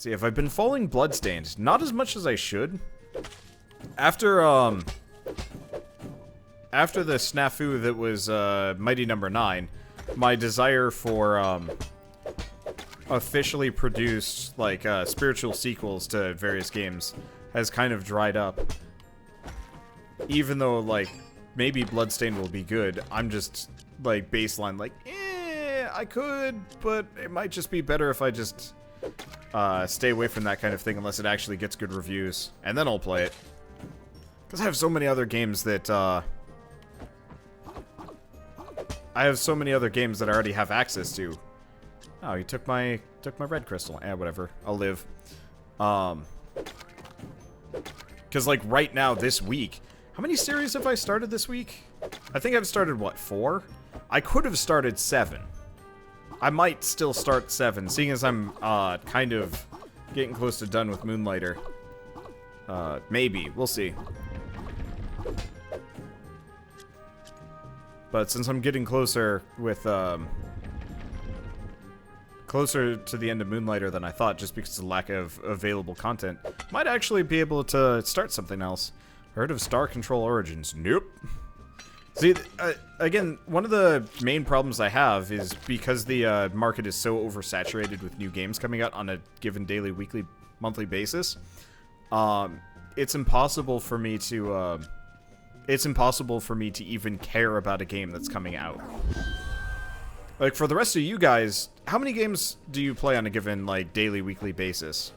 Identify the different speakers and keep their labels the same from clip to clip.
Speaker 1: See, if I've been following Bloodstained, not as much as I should. After the snafu that was Mighty Number 9, my desire for officially produced like spiritual sequels to various games has kind of dried up. Even though like maybe Bloodstained will be good, I'm just like baseline like, I could, but it might just be better if I just stay away from that kind of thing unless it actually gets good reviews, and then I'll play it. Because I have so many other games that I already have access to. Oh, he took my red crystal. Whatever. I'll live. Because like right now this week, how many series have I started this week? I think I've started what, 4? I could have started 7. I might still start 7, seeing as I'm kind of getting close to done with Moonlighter. Maybe. We'll see. But since I'm getting closer with, closer to the end of Moonlighter than I thought, just because of the lack of available content, might actually be able to start something else. Heard of Star Control Origins? Nope. See, again, one of the main problems I have is because the market is so oversaturated with new games coming out on a given daily, weekly, monthly basis, it's impossible for me to even care about a game that's coming out. Like, for the rest of you guys, how many games do you play on a given, like, daily, weekly basis?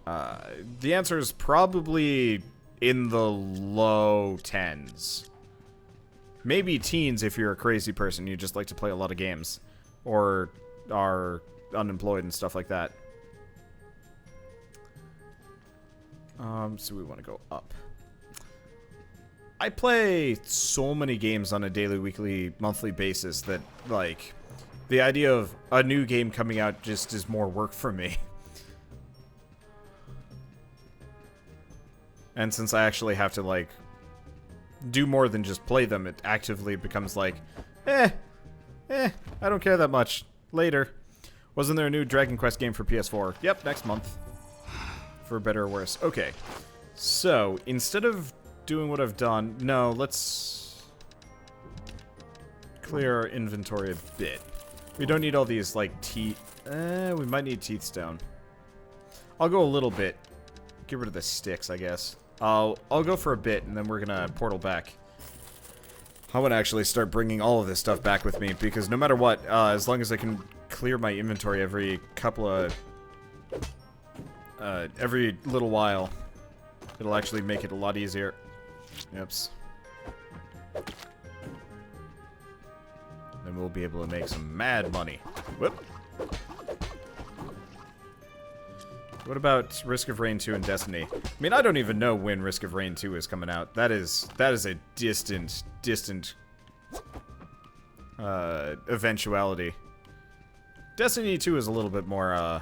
Speaker 1: The answer is probably in the low 10s. Maybe teens if you're a crazy person, you just like to play a lot of games. Or are unemployed and stuff like that. So we want to go up. I play so many games on a daily, weekly, monthly basis that, like, the idea of a new game coming out just is more work for me. And since I actually have to, like, do more than just play them, it actively becomes like, I don't care that much. Later. Wasn't there a new Dragon Quest game for PS4? Yep, next month. For better or worse. Okay. So, instead of doing what I've done, no, let's clear our inventory a bit. We don't need all these, like, teeth. We might need teeth stone. I'll go a little bit. Get rid of the sticks, I guess. I'll go for a bit, and then we're gonna portal back. I want to actually start bringing all of this stuff back with me, because no matter what, as long as I can clear my inventory every couple of... every little while, it'll actually make it a lot easier. Oops. Then we'll be able to make some mad money. Whoop. What about Risk of Rain 2 and Destiny? I mean, I don't even know when Risk of Rain 2 is coming out. That is a distant eventuality. Destiny 2 is a little bit more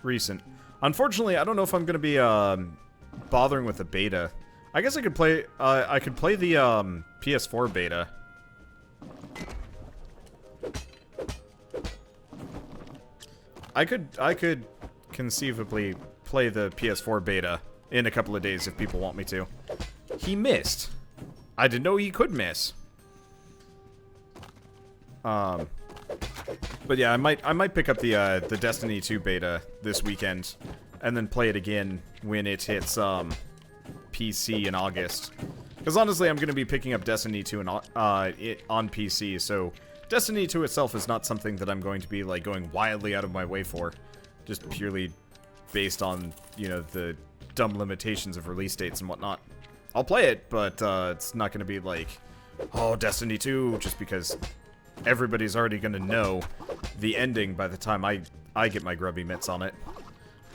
Speaker 1: recent. Unfortunately, I don't know if I'm gonna be bothering with the beta. I guess I could play the PS4 beta. I could conceivably play the PS4 beta in a couple of days if people want me to. He missed. I didn't know he could miss. But yeah, I might pick up the Destiny 2 beta this weekend, and then play it again when it hits PC in August. Because honestly, I'm going to be picking up Destiny 2 on PC, so Destiny 2 itself is not something that I'm going to be like going wildly out of my way for, just purely based on, you know, the dumb limitations of release dates and whatnot. I'll play it, but it's not going to be like, oh, Destiny 2, just because everybody's already going to know the ending by the time I get my grubby mitts on it.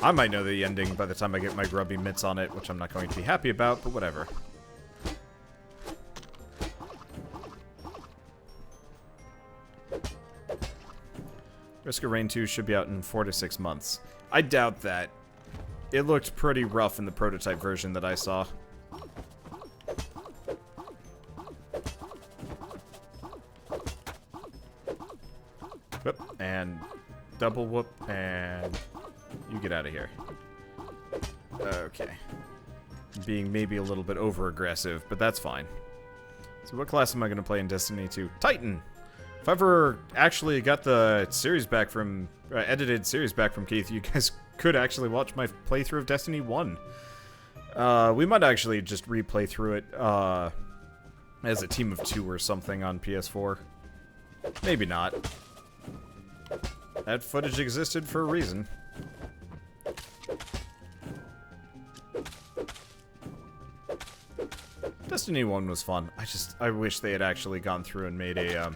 Speaker 1: I might know the ending by the time I get my grubby mitts on it, which I'm not going to be happy about, but whatever. Risk of Rain 2 should be out in 4 to 6 months. I doubt that. It looked pretty rough in the prototype version that I saw. Whoop, and double whoop, and You get out of here. Okay. Being maybe a little bit over-aggressive, but that's fine. So what class am I going to play in Destiny 2? Titan! If I ever actually got the series back from... edited series back from Keith, you guys could actually watch my playthrough of Destiny 1. We might actually just replay through it as a team of 2 or something on PS4. Maybe not. That footage existed for a reason. Destiny 1 was fun. I wish they had actually gone through and made a,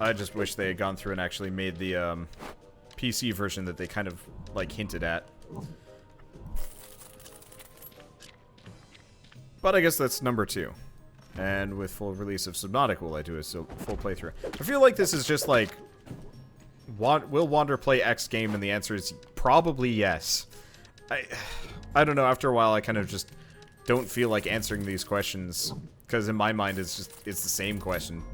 Speaker 1: I just wish they had gone through and actually made the, PC version that they kind of, like, hinted at. But I guess that's number 2. And with full release of Subnautica, will I do a full playthrough? I feel like this is just like, will Wander play X game? And the answer is probably yes. I don't know, after a while I kind of just don't feel like answering these questions. Because in my mind it's the same question.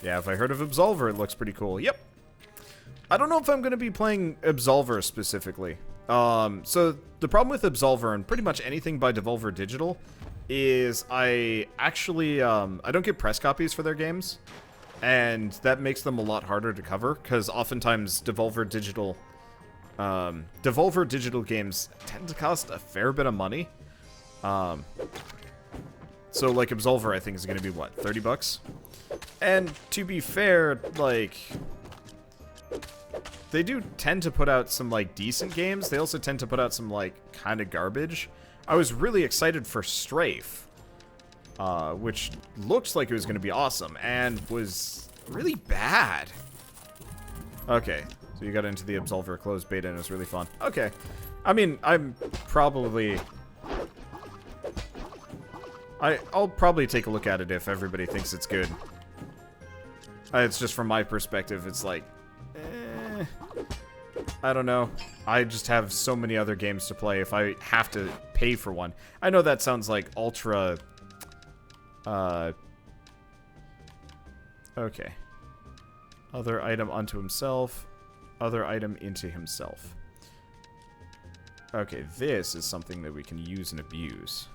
Speaker 1: Yeah, if I heard of Absolver, it looks pretty cool. Yep. I don't know if I'm going to be playing Absolver specifically. So the problem with Absolver and pretty much anything by Devolver Digital is I actually, I don't get press copies for their games, and that makes them a lot harder to cover, because oftentimes Devolver Digital games tend to cost a fair bit of money. So like Absolver I think is going to be, what, 30 bucks? And to be fair, like, they do tend to put out some, like, decent games. They also tend to put out some, like, kind of garbage. I was really excited for Strafe, which looks like it was going to be awesome, and was really bad. Okay, so you got into the Absolver closed beta, and it was really fun. Okay. I mean, I'll probably take a look at it if everybody thinks it's good. It's just from my perspective, it's like, I don't know. I just have so many other games to play if I have to pay for one. I know that sounds like ultra... okay. Other item unto himself. Other item into himself. Okay, this is something that we can use and abuse.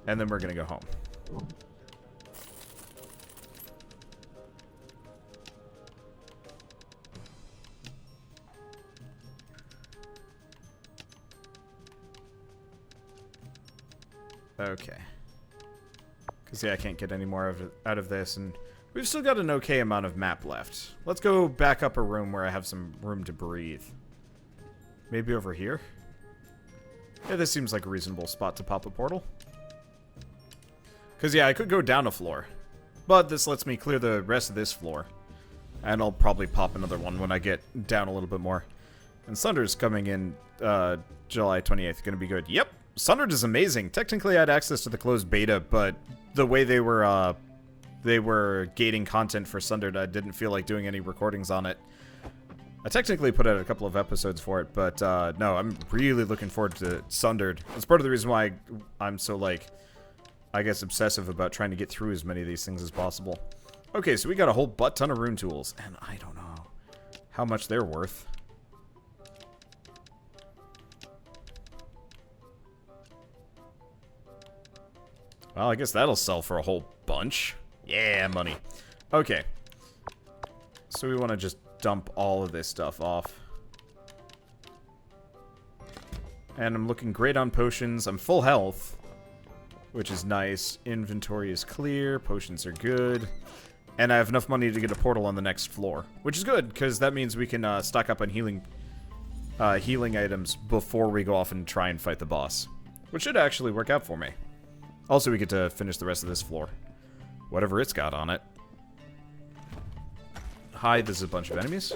Speaker 1: And then we're gonna go home. Okay. Because, yeah, I can't get any more out of this, and we've still got an okay amount of map left. Let's go back up a room where I have some room to breathe. Maybe over here? Yeah, this seems like a reasonable spot to pop a portal. Because, yeah, I could go down a floor. But this lets me clear the rest of this floor. And I'll probably pop another one when I get down a little bit more. And Sunder's coming in July 28th. Gonna be good. Yep! Sundered is amazing. Technically, I had access to the closed beta, but the way they were gating content for Sundered, I didn't feel like doing any recordings on it. I technically put out a couple of episodes for it, but no, I'm really looking forward to Sundered. It's part of the reason why I'm so, like, I guess obsessive about trying to get through as many of these things as possible. Okay, so we got a whole butt ton of rune tools, and I don't know how much they're worth. Well, I guess that'll sell for a whole bunch. Yeah, money. Okay. So we want to just dump all of this stuff off. And I'm looking great on potions. I'm full health, which is nice. Inventory is clear. Potions are good. And I have enough money to get a portal on the next floor, which is good, because that means we can stock up on healing items before we go off and try and fight the boss, which should actually work out for me. Also, we get to finish the rest of this floor. Whatever it's got on it. Hi, this is a bunch of enemies.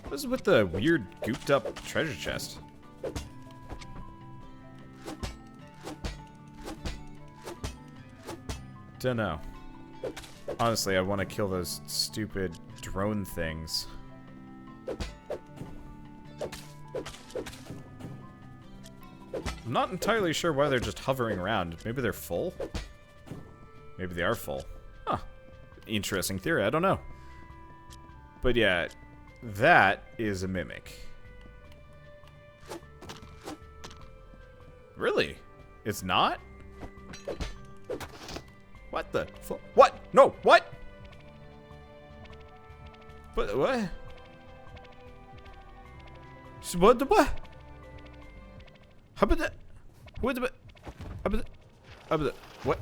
Speaker 1: What is with the weird, gooped up treasure chest? Dunno. Honestly, I want to kill those stupid drone things. I'm not entirely sure why they're just hovering around. Maybe they're full? Maybe they are full. Huh. Interesting theory, I don't know. But yeah, that is a mimic. Really? It's not? What the fuck? What? No, what? What? What? What the what? How about that? What the what?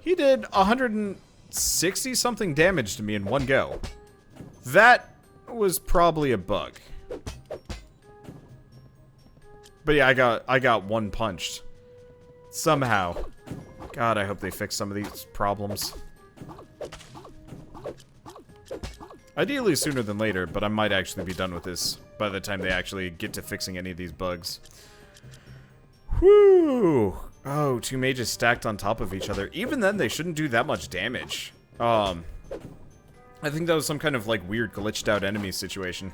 Speaker 1: He did 160 something damage to me in one go. That was probably a bug. But yeah, I got one punched. Somehow. God, I hope they fix some of these problems. Ideally sooner than later, but I might actually be done with this by the time they actually get to fixing any of these bugs. Whew! Oh, two mages stacked on top of each other. Even then, they shouldn't do that much damage. I think that was some kind of, like, weird glitched out enemy situation.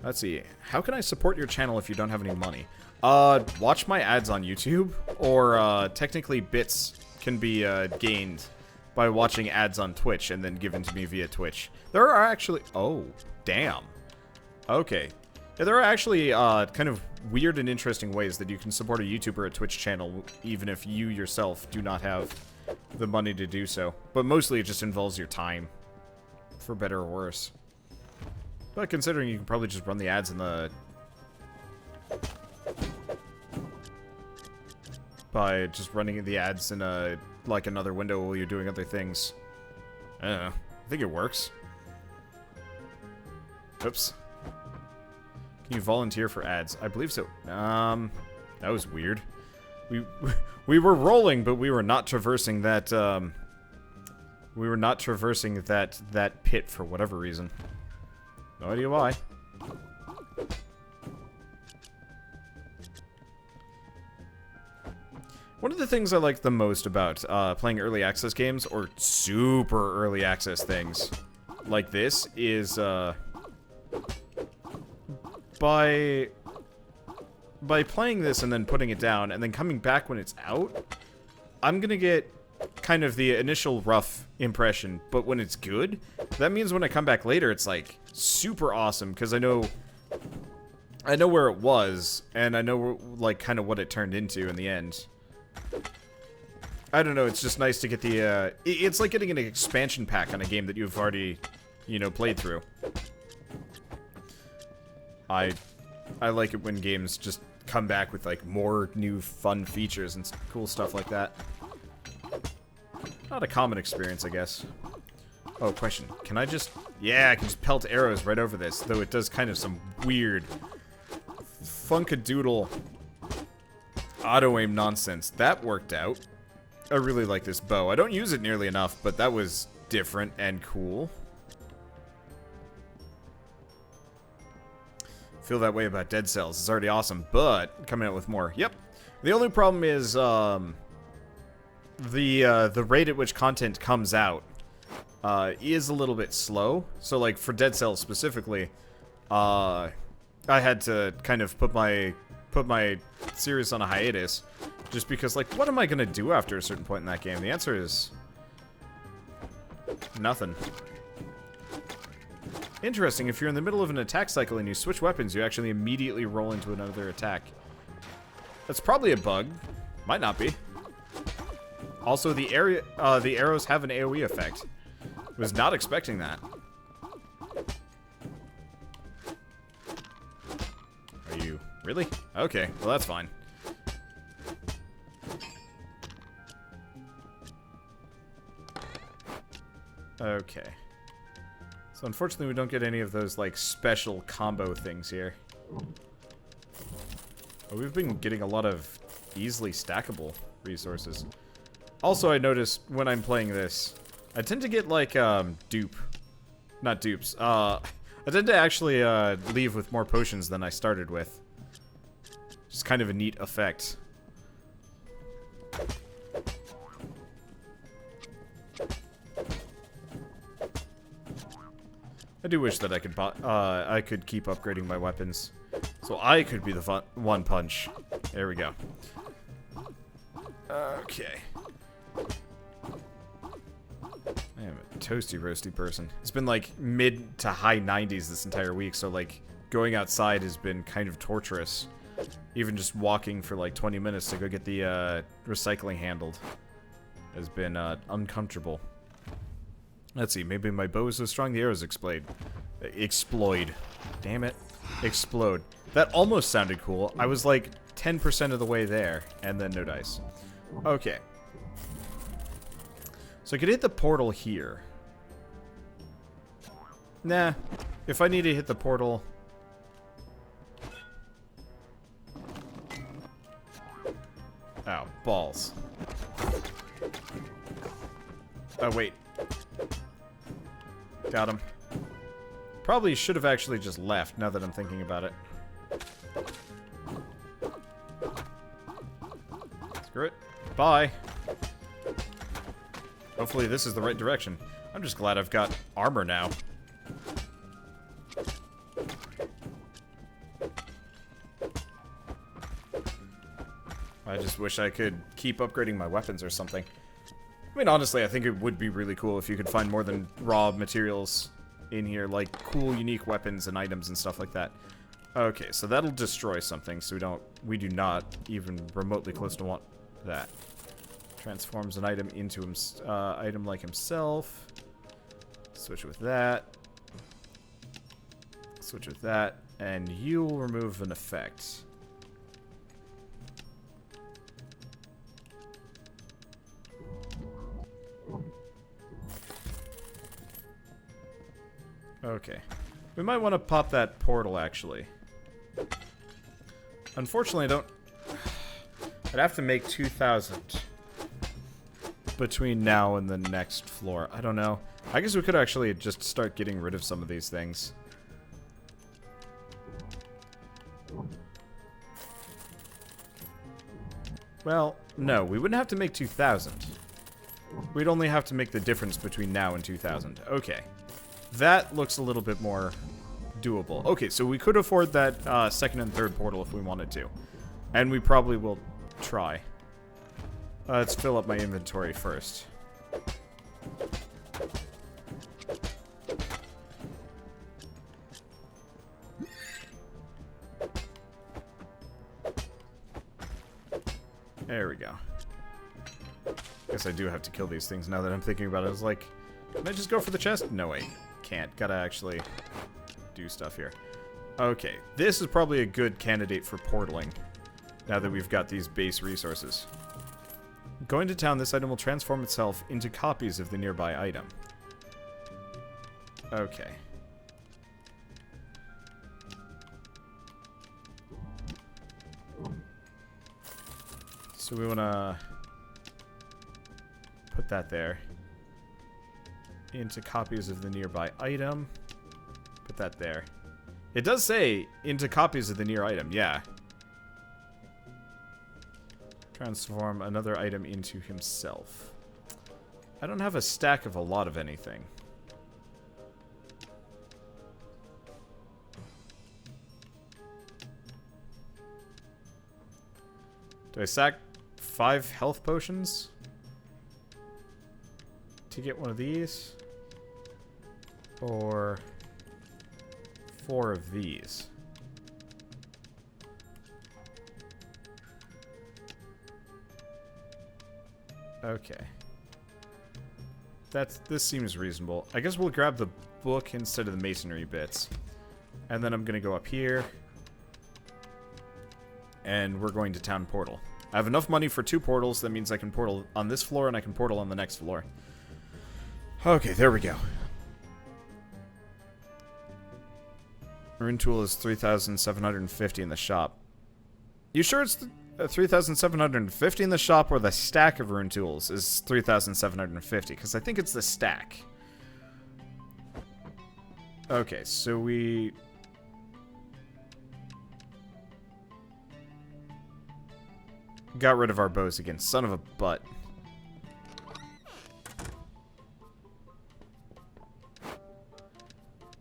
Speaker 1: Let's see. How can I support your channel if you don't have any money? Watch my ads on YouTube, or, technically bits can be, gained by watching ads on Twitch and then given to me via Twitch. There are actually... Oh, damn. Okay. Yeah, there are actually, kind of weird and interesting ways that you can support a YouTuber or a Twitch channel, even if you yourself do not have the money to do so. But mostly it just involves your time, for better or worse. But considering you can probably just run the ads in the... by just running the ads in a, like, another window while you're doing other things. I don't know. I think it works. Oops. Can you volunteer for ads? I believe so. That was weird. We were rolling, but we were not traversing that, we were not traversing that pit for whatever reason. No idea why. One of the things I like the most about playing early access games, or super early access things like this, is by playing this and then putting it down and then coming back when it's out, I'm gonna get kind of the initial rough impression, but when it's good, that means when I come back later, it's like super awesome because I know where it was and I know like kind of what it turned into in the end. I don't know, it's just nice to get the, it's like getting an expansion pack on a game that you've already, you know, played through. I like it when games just come back with, like, more new fun features and cool stuff like that. Not a common experience, I guess. Oh, question. Can I just... Yeah, I can just pelt arrows right over this, though it does kind of some weird funkadoodle auto-aim nonsense. That worked out. I really like this bow. I don't use it nearly enough, but that was different and cool. Feel that way about Dead Cells. It's already awesome, but coming out with more. Yep. The only problem is the rate at which content comes out is a little bit slow. So like for Dead Cells specifically, I had to kind of put my series on a hiatus just because, like, what am I gonna do after a certain point in that game? The answer is nothing. Interesting, if you're in the middle of an attack cycle and you switch weapons, you actually immediately roll into another attack. That's probably a bug. Might not be. Also, the arrows have an AoE effect. Was not expecting that. Are you... Really? Okay, well that's fine. Okay. So unfortunately we don't get any of those, like, special combo things here. But we've been getting a lot of easily stackable resources. Also, I noticed when I'm playing this, I tend to get, like, dupe. Not dupes. I tend to actually, leave with more potions than I started with. Just kind of a neat effect. I do wish that I could keep upgrading my weapons, so I could be the one punch. There we go. Okay. I am a toasty roasty person. It's been like mid to high 90s this entire week, so like going outside has been kind of torturous. Even just walking for like 20 minutes to go get the recycling handled has been uncomfortable. Let's see, maybe my bow is so strong the arrows explode. Damn it. Explode. That almost sounded cool. I was like 10% of the way there, and then no dice. Okay. So I could hit the portal here. Nah. If I need to hit the portal... Oh, balls. Oh, wait. Got him. Probably should have actually just left, now that I'm thinking about it. Screw it. Bye. Hopefully this is the right direction. I'm just glad I've got armor now. I just wish I could keep upgrading my weapons or something. I mean, honestly, I think it would be really cool if you could find more than raw materials in here, like cool, unique weapons and items and stuff like that. Okay, so that'll destroy something, so we do not even remotely close to want that. Transforms an item into item like himself. Switch with that. Switch with that, and you'll remove an effect. Okay. We might want to pop that portal, actually. Unfortunately, I don't... I'd have to make 2,000 between now and the next floor. I don't know. I guess we could actually just start getting rid of some of these things. Well, no. We wouldn't have to make 2,000. We'd only have to make the difference between now and 2,000. Okay. That looks a little bit more doable. Okay, so we could afford that second and third portal if we wanted to. And we probably will try. Let's fill up my inventory first. There we go. Guess I do have to kill these things now that I'm thinking about it. I was like, can I just go for the chest? No, wait. Can't. Gotta actually do stuff here. Okay, this is probably a good candidate for portaling, now that we've got these base resources. Going to town, this item will transform itself into copies of the nearby item. Okay. So we want to put that there. Into copies of the nearby item. Put that there. It does say into copies of the near item, yeah. Transform another item into himself. I don't have a stack of a lot of anything. Do I sack 5 health potions to get one of these? Or 4 of these? Okay. This seems reasonable. I guess we'll grab the book instead of the masonry bits. And then I'm gonna go up here. And we're going to town portal. I have enough money for 2 portals. That means I can portal on this floor and I can portal on the next floor. Okay, there we go. Rune tool is 3,750 in the shop. You sure it's 3,750 in the shop, or the stack of rune tools is 3,750? Because I think it's the stack. Okay, so we... got rid of our bows again. Son of a butt.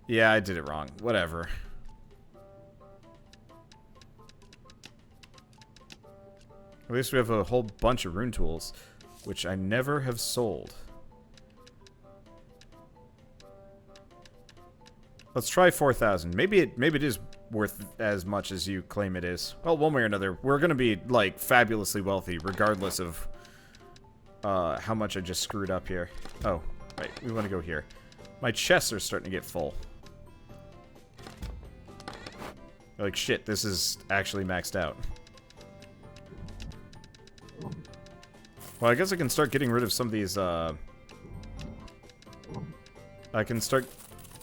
Speaker 1: Yeah, I did it wrong. Whatever. At least we have a whole bunch of rune tools, which I never have sold. Let's try 4,000. Maybe it is worth as much as you claim it is. Well, one way or another, we're gonna be like fabulously wealthy, regardless of how much I just screwed up here. Oh, right. We want to go here. My chests are starting to get full. Like shit, this is actually maxed out. Well, I guess I can start getting rid of some of these, I can start...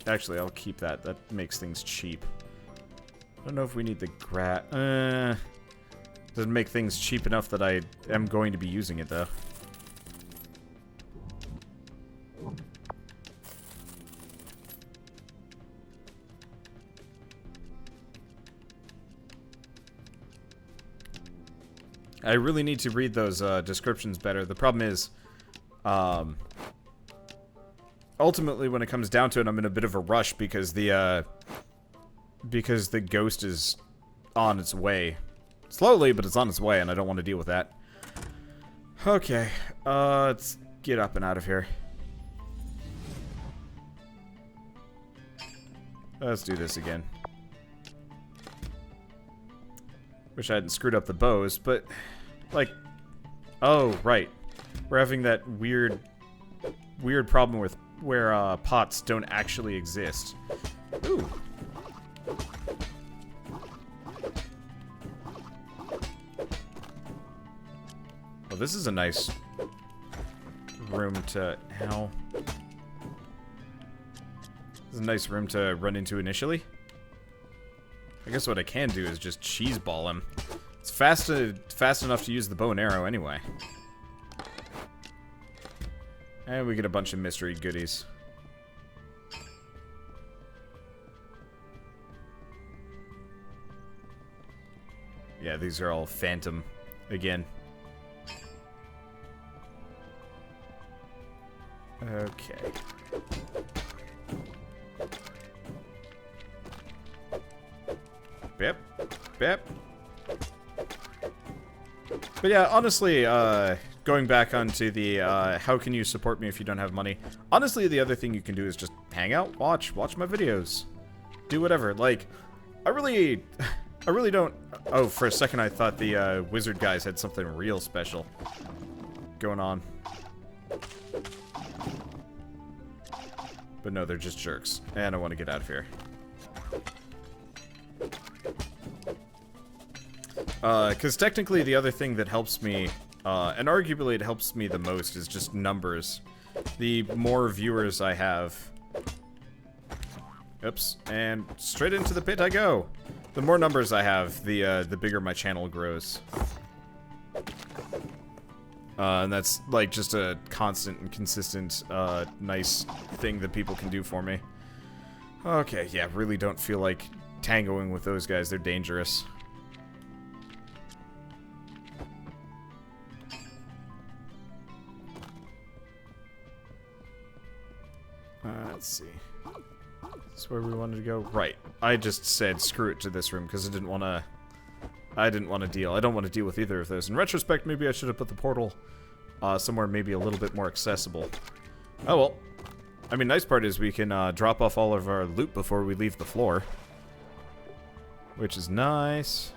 Speaker 1: Actually, I'll keep that. That makes things cheap. I don't know if we need the doesn't make things cheap enough that I am going to be using it, though. I really need to read those descriptions better. The problem is, ultimately, when it comes down to it, I'm in a bit of a rush because the ghost is on its way. Slowly, but it's on its way, and I don't want to deal with that. Okay, let's get up and out of here. Let's do this again. Wish I hadn't screwed up the bows, but, like, oh, right. We're having that weird problem with where pots don't actually exist. Ooh. Well, this is a nice room to... Ow. This is a nice room to run into initially. I guess what I can do is just cheeseball him. It's fast enough to use the bow and arrow anyway. And we get a bunch of mystery goodies. Yeah, these are all phantom again. Okay. Yep. Yep. But yeah, honestly, going back onto the, how can you support me if you don't have money? Honestly, the other thing you can do is just hang out, watch my videos. Do whatever. Like, I really don't... Oh, for a second I thought the, wizard guys had something real special going on. But no, they're just jerks. And I want to get out of here. Because technically the other thing that helps me, and arguably it helps me the most, is just numbers. The more viewers I have... Oops, and straight into the pit I go! The more numbers I have, the bigger my channel grows. And that's, like, just a constant and consistent, nice thing that people can do for me. Okay, yeah, really don't feel like tangoing with those guys. They're dangerous. Let's see. This is where we wanted to go. Right. I just said screw it to this room because I didn't want to deal. I don't want to deal with either of those. In retrospect, maybe I should have put the portal somewhere maybe a little bit more accessible. Oh well. I mean, nice part is we can drop off all of our loot before we leave the floor. Which is nice.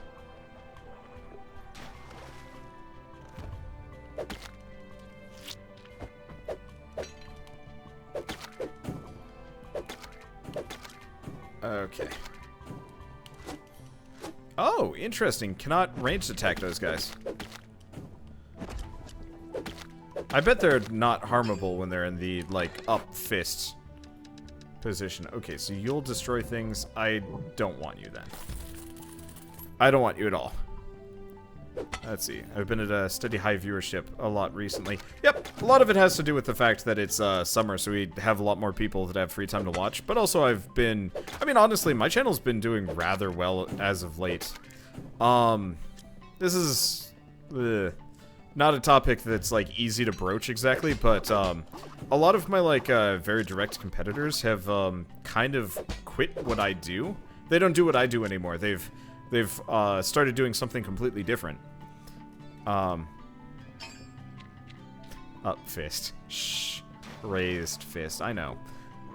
Speaker 1: Okay. Oh, interesting. Cannot ranged attack those guys. I bet they're not harmable when they're in the, like, up fist position. Okay, so you'll destroy things. I don't want you then. I don't want you at all. Let's see. I've been at a steady high viewership a lot recently. Yep, a lot of it has to do with the fact that it's summer, so we have a lot more people that have free time to watch. But also I've been... I mean, honestly, my channel's been doing rather well as of late. This is... not a topic that's, like, easy to broach exactly, but, a lot of my, like, very direct competitors have, kind of quit what I do. They don't do what I do anymore. They've started doing something completely different. Up fist. Shh. Raised fist. I know.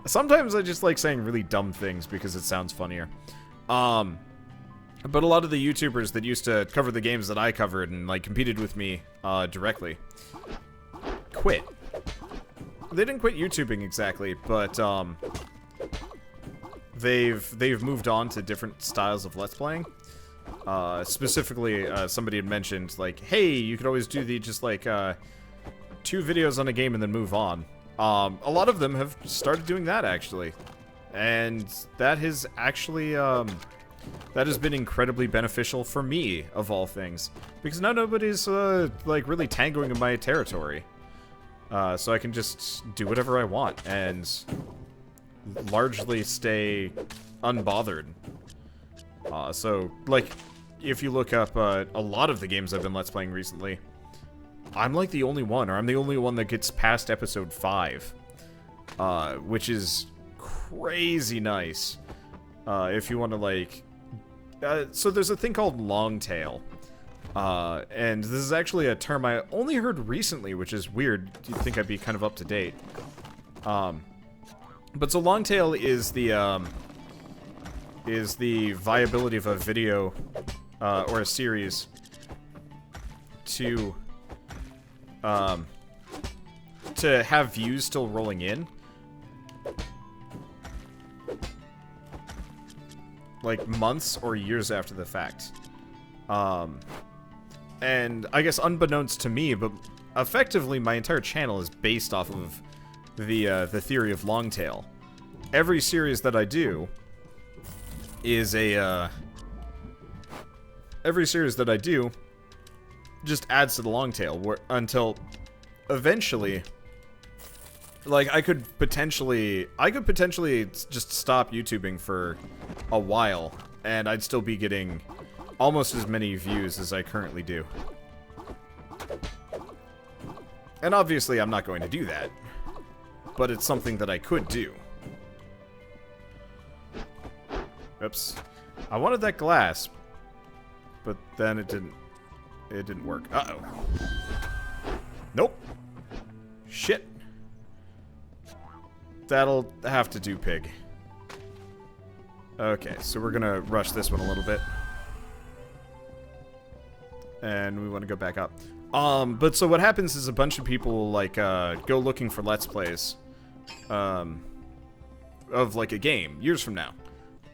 Speaker 1: Sometimes I just like saying really dumb things because it sounds funnier. But a lot of the YouTubers that used to cover the games that I covered and, like, competed with me, directly, quit. They didn't quit YouTubing exactly, but, they've moved on to different styles of Let's Playing. Specifically, somebody had mentioned, like, hey, you could always do the, just, like, 2 videos on a game and then move on. A lot of them have started doing that, actually. And that has actually, that has been incredibly beneficial for me, of all things. Because now nobody's, like, really tangoing in my territory. So I can just do whatever I want, and largely stay unbothered. So, like, if you look up, a lot of the games I've been Let's Playing recently, I'm, like, the only one, or I'm the only one that gets past episode 5. Which is crazy nice. If you want to, like... so there's a thing called long tail. And this is actually a term I only heard recently, which is weird. You'd think I'd be kind of up to date. But so long tail is the viability of a video, or a series to have views still rolling in. Like, months or years after the fact. And I guess unbeknownst to me, but effectively my entire channel is based off of the theory of long tail. Every series that I do is every series that I do just adds to the long tail, until eventually, like, I could potentially just stop YouTubing for a while, and I'd still be getting almost as many views as I currently do. And obviously I'm not going to do that, but it's something that I could do. Oops. I wanted that glass, but then it didn't work. Uh-oh. Nope. Shit. That'll have to do, pig. Okay, so we're gonna rush this one a little bit. And we want to go back up. But so what happens is a bunch of people, like, go looking for Let's Plays, of, like, a game, years from now.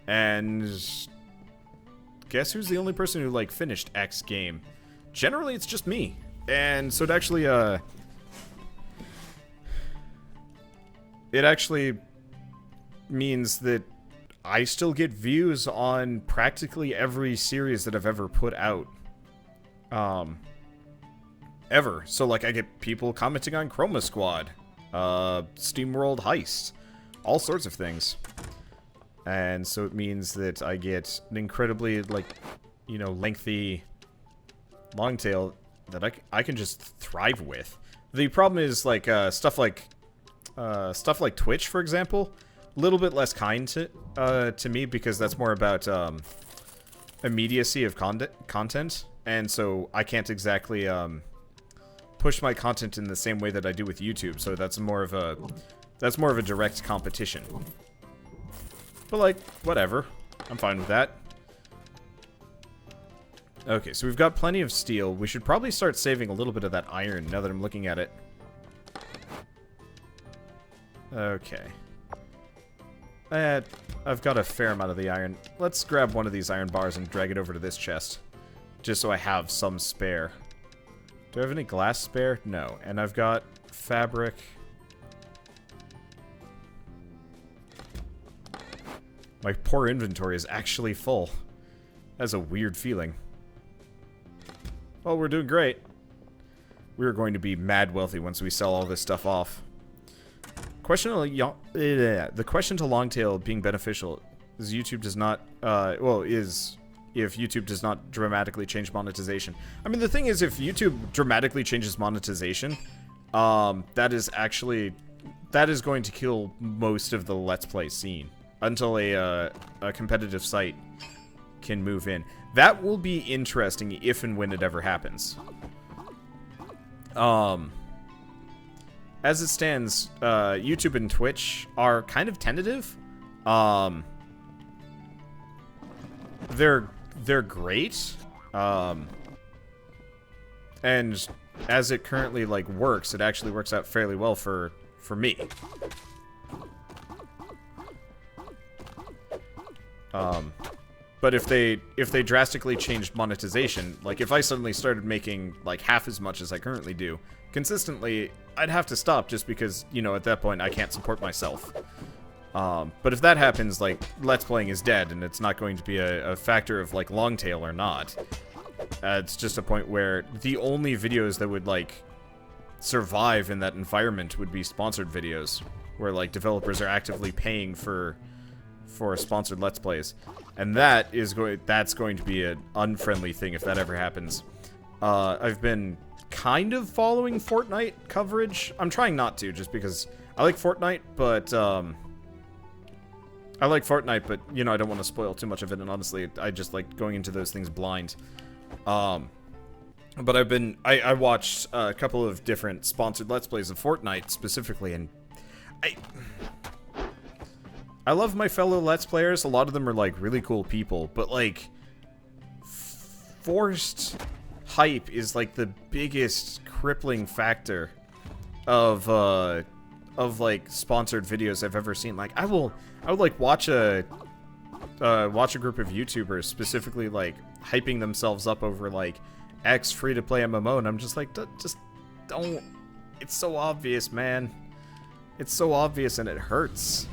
Speaker 1: And guess who's the only person who, like, finished X game? Generally, it's just me. And so it actually means that I still get views on practically every series that I've ever put out. Ever. So, like, I get people commenting on Chroma Squad, SteamWorld Heist, all sorts of things. And so it means that I get an incredibly, like, you know, lengthy long tail that I can just thrive with. The problem is, like, stuff like Twitch, for example, a little bit less kind to me, because that's more about immediacy of content, and so I can't exactly push my content in the same way that I do with YouTube. So that's more of a direct competition. But, like, whatever, I'm fine with that. Okay, so we've got plenty of steel. We should probably start saving a little bit of that iron now that I'm looking at it. Okay. I've got a fair amount of the iron. Let's grab one of these iron bars and drag it over to this chest, just so I have some spare. Do I have any glass spare? No. And I've got fabric. My poor inventory is actually full. That's a weird feeling. Well, we're doing great. We're going to be mad wealthy once we sell all this stuff off. The question to Longtail being beneficial is YouTube does not, well, is if YouTube does not dramatically change monetization. I mean, the thing is, if YouTube dramatically changes monetization, that is going to kill most of the Let's Play scene until a competitive site can move in. That will be interesting if and when it ever happens. As it stands, YouTube and Twitch are kind of tentative. They're great. And as it currently like works, it actually works out fairly well for me. But if they drastically changed monetization, like if I suddenly started making like half as much as I currently do consistently, I'd have to stop just because, you know, at that point I can't support myself. But if that happens, like, Let's Playing is dead, and it's not going to be a factor of, like, long tail or not. It's just a point where the only videos that would, like, survive in that environment would be sponsored videos, where, like, developers are actively paying for sponsored Let's Plays. And that's going to be an unfriendly thing if that ever happens. I've been kind of following Fortnite coverage. I'm trying not to, just because I like Fortnite, but, you know, I don't want to spoil too much of it, and honestly, I just like going into those things blind. But I watched a couple of different sponsored Let's Plays of Fortnite, specifically, and I love my fellow Let's Players. A lot of them are, like, really cool people, but, like, forced hype is, like, the biggest crippling factor of like, sponsored videos I've ever seen. Like, I would, like, watch a group of YouTubers specifically, like, hyping themselves up over, like, X free-to-play MMO, and I'm just like, just don't. It's so obvious, man. It's so obvious, and it hurts.